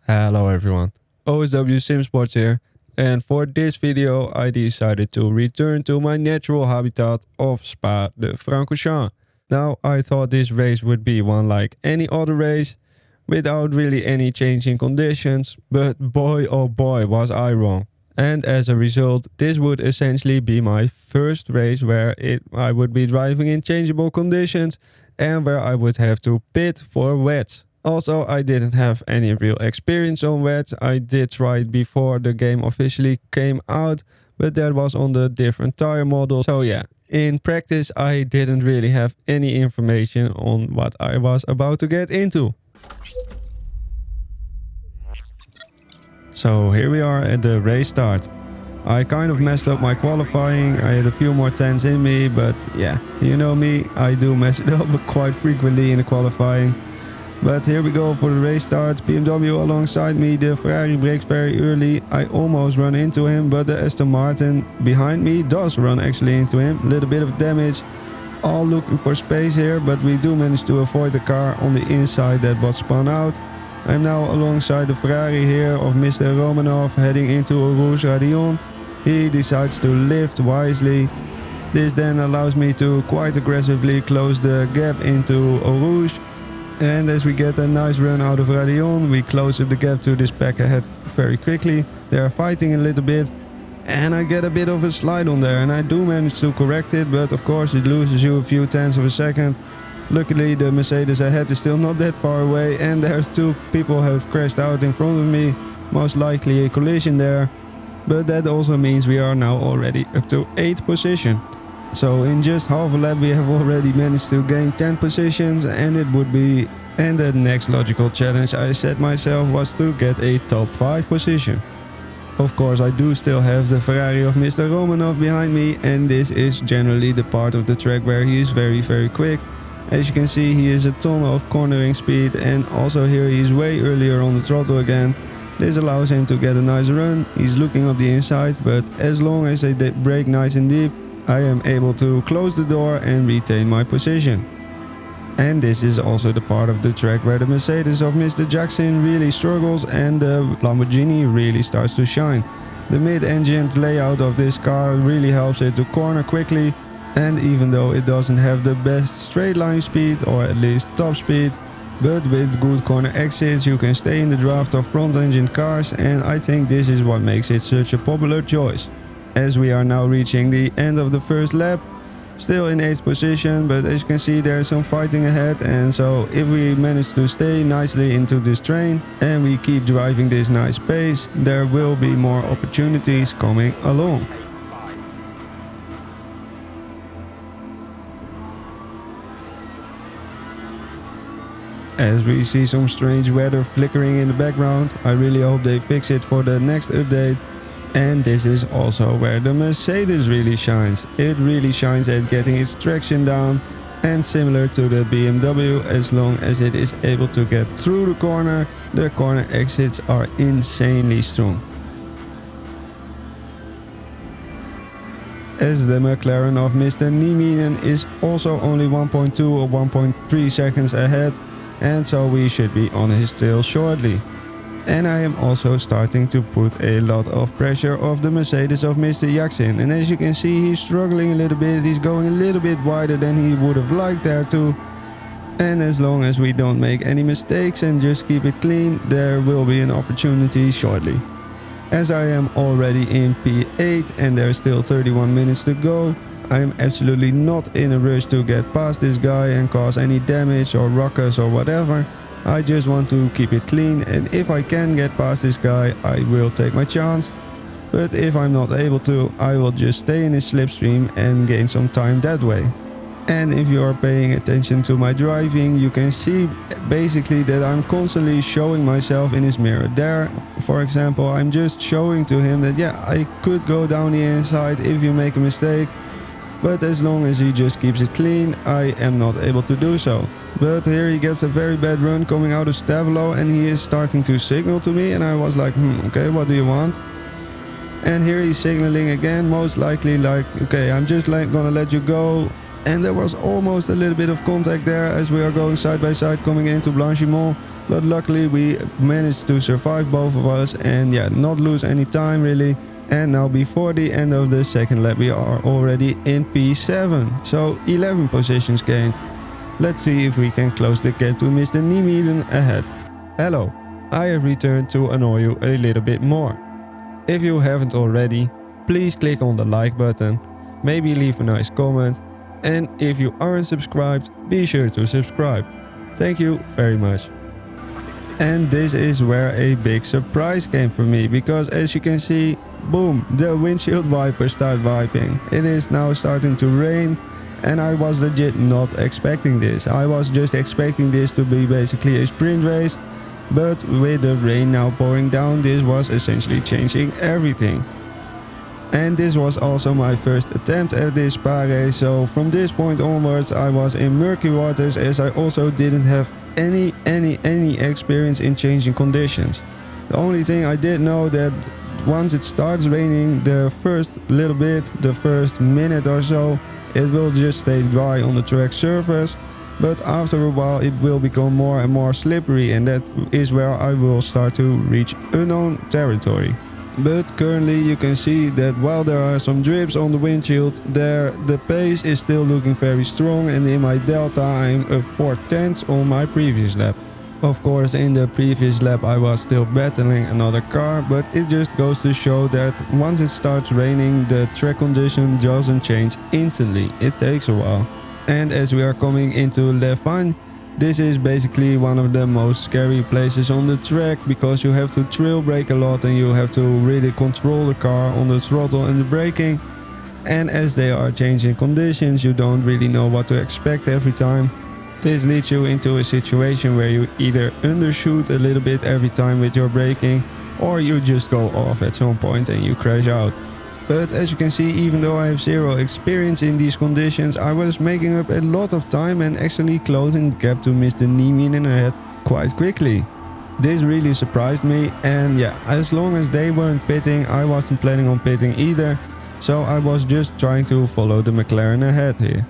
Hello everyone, OSW-Sim-Sports here, and for this video I decided to return to my natural habitat of Spa-Francorchamps. Now I thought this race would be one like any other race, without really any changing conditions, but boy oh boy was I wrong. And as a result, this would essentially be my first race where I would be driving in changeable conditions and where I would have to pit for wets. Also, I didn't have any real experience on wets. I did try it before the game officially came out, but that was on the different tire model. So yeah, in practice I didn't really have any information on what I was about to get into. So here we are at the race start. I kind of messed up my qualifying. I had a few more tens in me, but yeah, you know me, I do mess it up quite frequently in the qualifying. But here we go for the race start. BMW alongside me, the Ferrari brakes very early. I almost run into him, but the Aston Martin behind me does run actually into him. A little bit of damage. All looking for space here, but we do manage to avoid the car on the inside that was spun out. I'm now alongside the Ferrari here of Mr. Romanov heading into Rouge Radion. He decides to lift wisely. This then allows me to quite aggressively close the gap into Rouge. And as we get a nice run out of Radion, we close up the gap to this pack ahead very quickly. They are fighting a little bit and I get a bit of a slide on there and I do manage to correct it, but of course it loses you a few tenths of a second. Luckily the Mercedes ahead is still not that far away and there's two people who have crashed out in front of me, most likely a collision there. But that also means we are now already up to 8th position. So in just half a lap we have already managed to gain 10 positions and the next logical challenge I set myself was to get a top 5 position. Of course I do still have the Ferrari of Mr. Romanov behind me and this is generally the part of the track where he is very quick. As you can see, he is a ton of cornering speed and also here he is way earlier on the throttle again. This allows him to get a nice run. He's looking up the inside, but as long as they brake nice and deep, I am able to close the door and retain my position. And this is also the part of the track where the Mercedes of Mr. Jackson really struggles and the Lamborghini really starts to shine. The mid-engine layout of this car really helps it to corner quickly, and even though it doesn't have the best straight line speed or at least top speed, but with good corner exits you can stay in the draft of front engine cars, and I think this is what makes it such a popular choice. As we are now reaching the end of the first lap, still in 8th position, but as you can see there's some fighting ahead, and so if we manage to stay nicely into this train and we keep driving this nice pace, there will be more opportunities coming along. As we see some strange weather flickering in the background, I really hope they fix it for the next update. And this is also where the Mercedes really shines. It really shines at getting its traction down, and similar to the BMW, as long as it is able to get through the corner exits are insanely strong. As the McLaren of Mr. Nieminen is also only 1.2 or 1.3 seconds ahead, and so we should be on his tail shortly. And I am also starting to put a lot of pressure off the Mercedes of Mr. Jackson. And as you can see, he's struggling a little bit. He's going a little bit wider than he would have liked there too. And as long as we don't make any mistakes and just keep it clean, there will be an opportunity shortly. As I am already in P8 and there's still 31 minutes to go, I am absolutely not in a rush to get past this guy and cause any damage or ruckus or whatever. I just want to keep it clean, and if I can get past this guy, I will take my chance. But if I'm not able to, I will just stay in his slipstream and gain some time that way. And if you are paying attention to my driving, you can see basically that I'm constantly showing myself in his mirror. There, for example, I'm just showing to him that yeah, I could go down the inside if you make a mistake. But as long as he just keeps it clean, I am not able to do so. But here he gets a very bad run coming out of Stavelo and he is starting to signal to me, and I was like, okay, what do you want? And here he's signaling again, most likely like, okay, I'm just gonna let you go. And there was almost a little bit of contact there as we are going side by side coming into Blanchimont. But luckily we managed to survive, both of us, and yeah, not lose any time really. And now before the end of the second lap we are already in P7, so 11 positions gained. Let's see if we can close the gap to Mr. Niemeden ahead. Hello, I have returned to annoy you a little bit more. If you haven't already, please click on the like button, maybe leave a nice comment, and if you aren't subscribed, be sure to subscribe. Thank you very much. And this is where a big surprise came for me, because as you can see, boom, the windshield wipers start wiping. It is now starting to rain, and I was legit not expecting this. I was just expecting this to be basically a sprint race, but with the rain now pouring down, this was essentially changing everything. And this was also my first attempt at this Spa race, so from this point onwards I was in murky waters, as I also didn't have any experience in changing conditions. The only thing I did know that once it starts raining, the first little bit, the first minute or so, it will just stay dry on the track surface, but after a while it will become more and more slippery, and that is where I will start to reach unknown territory. But currently you can see that while there are some drips on the windshield, the pace is still looking very strong, and in my delta I'm up 4/10 on my previous lap. Of course, in the previous lap I was still battling another car, but it just goes to show that once it starts raining, the track condition doesn't change instantly, it takes a while. And as we are coming into Le Fan, this is basically one of the most scary places on the track, because you have to trail brake a lot and you have to really control the car on the throttle and the braking. And as they are changing conditions, you don't really know what to expect every time. This leads you into a situation where you either undershoot a little bit every time with your braking, or you just go off at some point and you crash out. But as you can see, even though I have zero experience in these conditions, I was making up a lot of time and actually closing the gap to Mr. Niemeden ahead quite quickly. This really surprised me, and yeah, as long as they weren't pitting, I wasn't planning on pitting either, so I was just trying to follow the McLaren ahead here.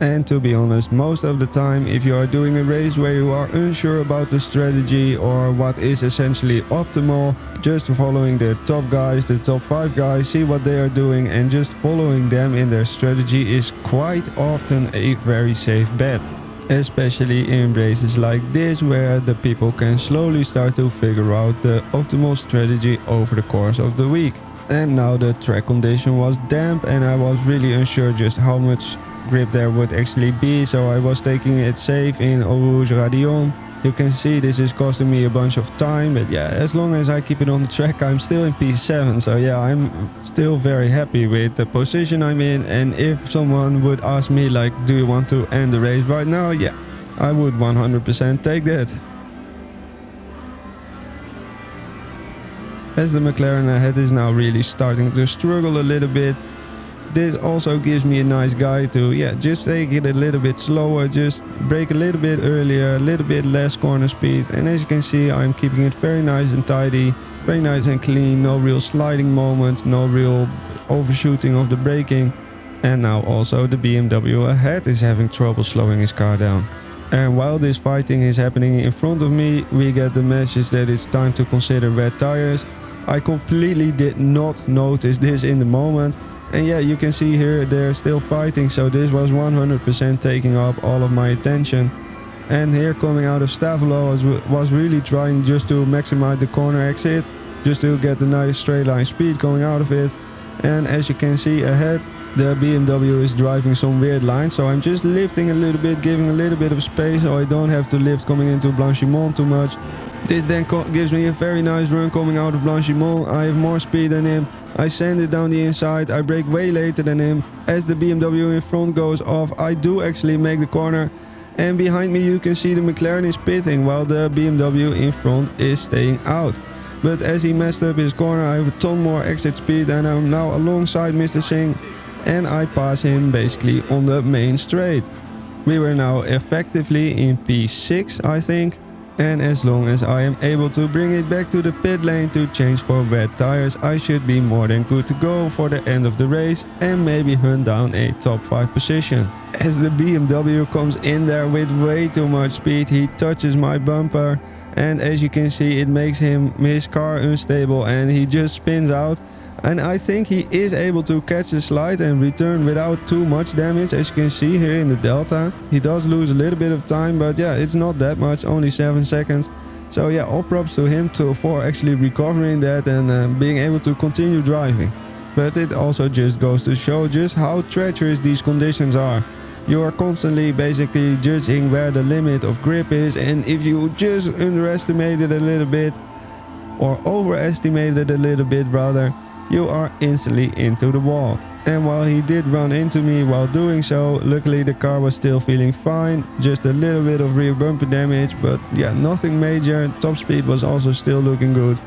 And to be honest, most of the time, if you are doing a race where you are unsure about the strategy or what is essentially optimal, just following the top guys, the top 5 guys, see what they are doing and just following them in their strategy is quite often a very safe bet. Especially in races like this, where the people can slowly start to figure out the optimal strategy over the course of the week. And now the track condition was damp and I was really unsure just how much grip there would actually be, so I was taking it safe in Rouge Radion. You can see this is costing me a bunch of time, but yeah, as long as I keep it on the track, I'm still in P7, so yeah, I'm still very happy with the position I'm in. And if someone would ask me like, do you want to end the race right now, yeah, I would 100% take that. As the McLaren ahead is now really starting to struggle a little bit, this also gives me a nice guide to, yeah, just take it a little bit slower, just brake a little bit earlier, a little bit less corner speed. And as you can see, I'm keeping it very nice and tidy, very nice and clean, no real sliding moments, no real overshooting of the braking. And now also the BMW ahead is having trouble slowing his car down. And while this fighting is happening in front of me, we get the message that it's time to consider wet tires. I completely did not notice this in the moment. And yeah, you can see here they're still fighting, so this was 100% taking up all of my attention. And here coming out of Stavolo was really trying just to maximize the corner exit, just to get the nice straight line speed going out of it. And as you can see ahead, the BMW is driving some weird lines, so I'm just lifting a little bit, giving a little bit of space so I don't have to lift coming into Blanchimont too much. This then gives me a very nice run coming out of Blanchimont. I have more speed than him. I send it down the inside, I brake way later than him. As the BMW in front goes off, I do actually make the corner. And behind me you can see the McLaren is pitting while the BMW in front is staying out. But as he messed up his corner, I have a ton more exit speed and I'm now alongside Mr. Singh. And I pass him basically on the main straight. We were now effectively in P6, I think. And as long as I am able to bring it back to the pit lane to change for wet tires, I should be more than good to go for the end of the race and maybe hunt down a top 5 position. As the BMW comes in there with way too much speed, he touches my bumper. And as you can see, it makes his car unstable and he just spins out. And I think he is able to catch the slide and return without too much damage. As you can see here in the delta, he does lose a little bit of time, but yeah, it's not that much, only 7 seconds. So yeah, all props to him for actually recovering that and being able to continue driving. But it also just goes to show just how treacherous these conditions are. You are constantly basically judging where the limit of grip is, and if you just underestimate it a little bit, or overestimate it a little bit rather, you are instantly into the wall. And while he did run into me while doing so, luckily the car was still feeling fine, just a little bit of rear bumper damage, but yeah, nothing major. Top speed was also still looking good.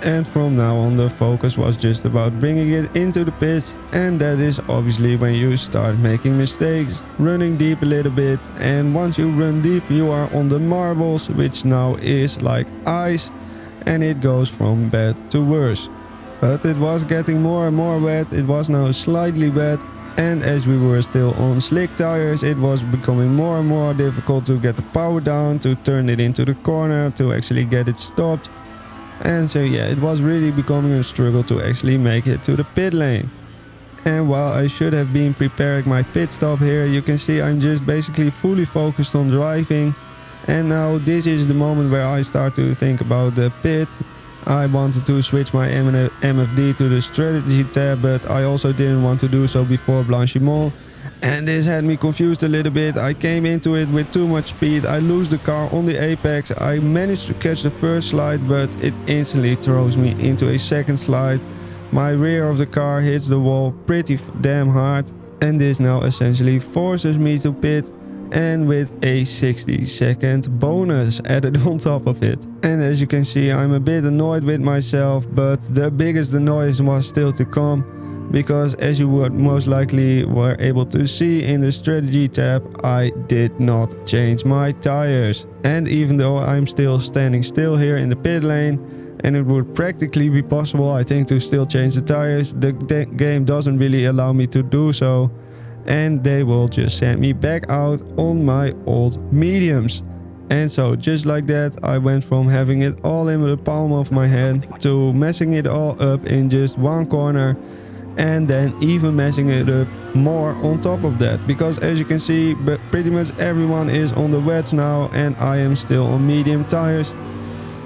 And from now on the focus was just about bringing it into the pits, and that is obviously when you start making mistakes, running deep a little bit, and once you run deep you are on the marbles, which now is like ice, and it goes from bad to worse. But it was getting more and more wet, it was now slightly wet, and as we were still on slick tires, it was becoming more and more difficult to get the power down, to turn it into the corner, to actually get it stopped. And so yeah, it was really becoming a struggle to actually make it to the pit lane. And while I should have been preparing my pit stop here, you can see I'm just basically fully focused on driving. And now this is the moment where I start to think about the pit. I wanted to switch my MFD to the strategy tab, but I also didn't want to do so before Blanchimont. And this had me confused a little bit. I came into it with too much speed. I lose the car on the apex. I managed to catch the first slide, but it instantly throws me into a second slide. My rear of the car hits the wall pretty damn hard. And this now essentially forces me to pit, and with a 60-second bonus added on top of it. And as you can see, I'm a bit annoyed with myself, but the biggest annoyance was still to come. Because as you would most likely were able to see in the strategy tab, I did not change my tires. And even though I'm still standing still here in the pit lane, and it would practically be possible, I think, to still change the tires, the game doesn't really allow me to do so. And they will just send me back out on my old mediums. And so just like that, I went from having it all in the palm of my hand to messing it all up in just one corner. And then even messing it up more on top of that, because as you can see, pretty much everyone is on the wets now and I am still on medium tires.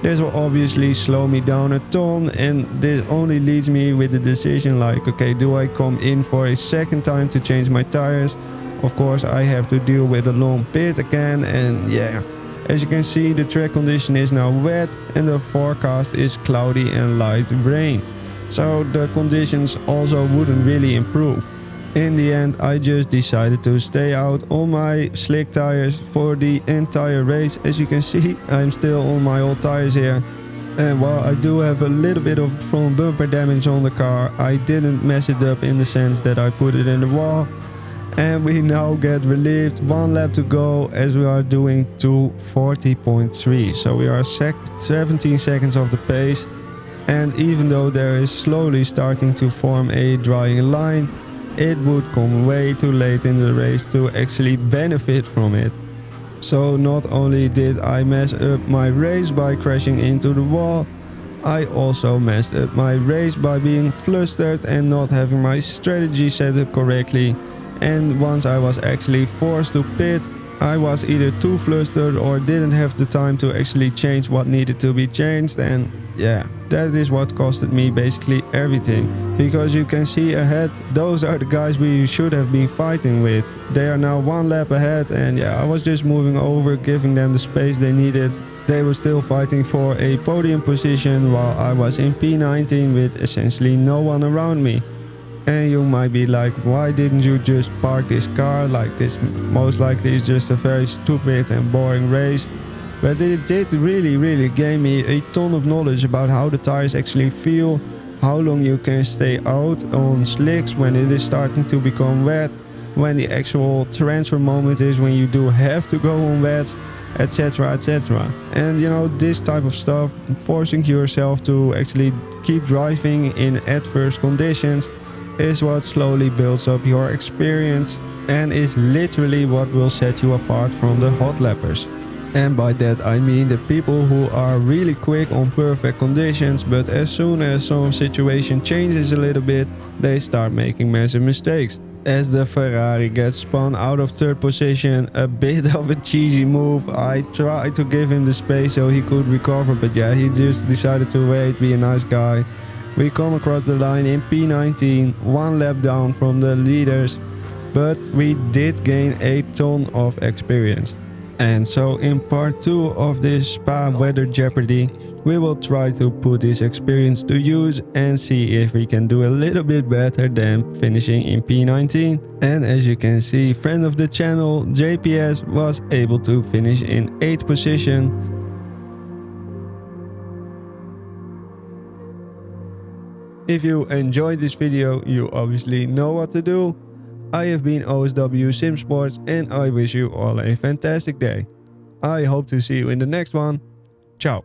This will obviously slow me down a ton, and this only leads me with the decision like, okay, do I come in for a second time to change my tires? Of course I have to deal with a long pit again, and yeah, as you can see, the track condition is now wet and the forecast is cloudy and light rain. So the conditions also wouldn't really improve. In the end, I just decided to stay out on my slick tires for the entire race. As you can see, I'm still on my old tires here. And while I do have a little bit of front bumper damage on the car, I didn't mess it up in the sense that I put it in the wall. And we now get relieved, 1 lap to go, as we are doing 2:40.3. So we are 17 seconds off the pace. And even though there is slowly starting to form a drying line, it would come way too late in the race to actually benefit from it. So not only did I mess up my race by crashing into the wall, I also messed up my race by being flustered and not having my strategy set up correctly. And once I was actually forced to pit, I was either too flustered or didn't have the time to actually change what needed to be changed, and yeah, that is what costed me basically everything. Because you can see ahead, those are the guys we should have been fighting with. They are now 1 lap ahead, and yeah, I was just moving over, giving them the space they needed. They were still fighting for a podium position while I was in P19 with essentially no one around me. And you might be like, why didn't you just park this car? Like, this most likely is just a very stupid and boring race. But it did really gave me a ton of knowledge about how the tires actually feel, how long you can stay out on slicks when it is starting to become wet, when the actual transfer moment is when you do have to go on wet, etc, etc. And you know, this type of stuff, forcing yourself to actually keep driving in adverse conditions, is what slowly builds up your experience and is literally what will set you apart from the hot lappers. And by that I mean the people who are really quick on perfect conditions, but as soon as some situation changes a little bit, they start making massive mistakes. As the Ferrari gets spun out of third position, a bit of a cheesy move. I tried to give him the space so he could recover, but yeah, he just decided to wait, be a nice guy. We come across the line in P19, one lap down from the leaders, but we did gain a ton of experience. And so in part 2 of this Spa Weather Jeopardy, we will try to put this experience to use and see if we can do a little bit better than finishing in P19. And as you can see, friend of the channel JPS was able to finish in 8th position. If you enjoyed this video, you obviously know what to do. I have been OSW-Sim-Sports and I wish you all a fantastic day. I hope to see you in the next one. Ciao.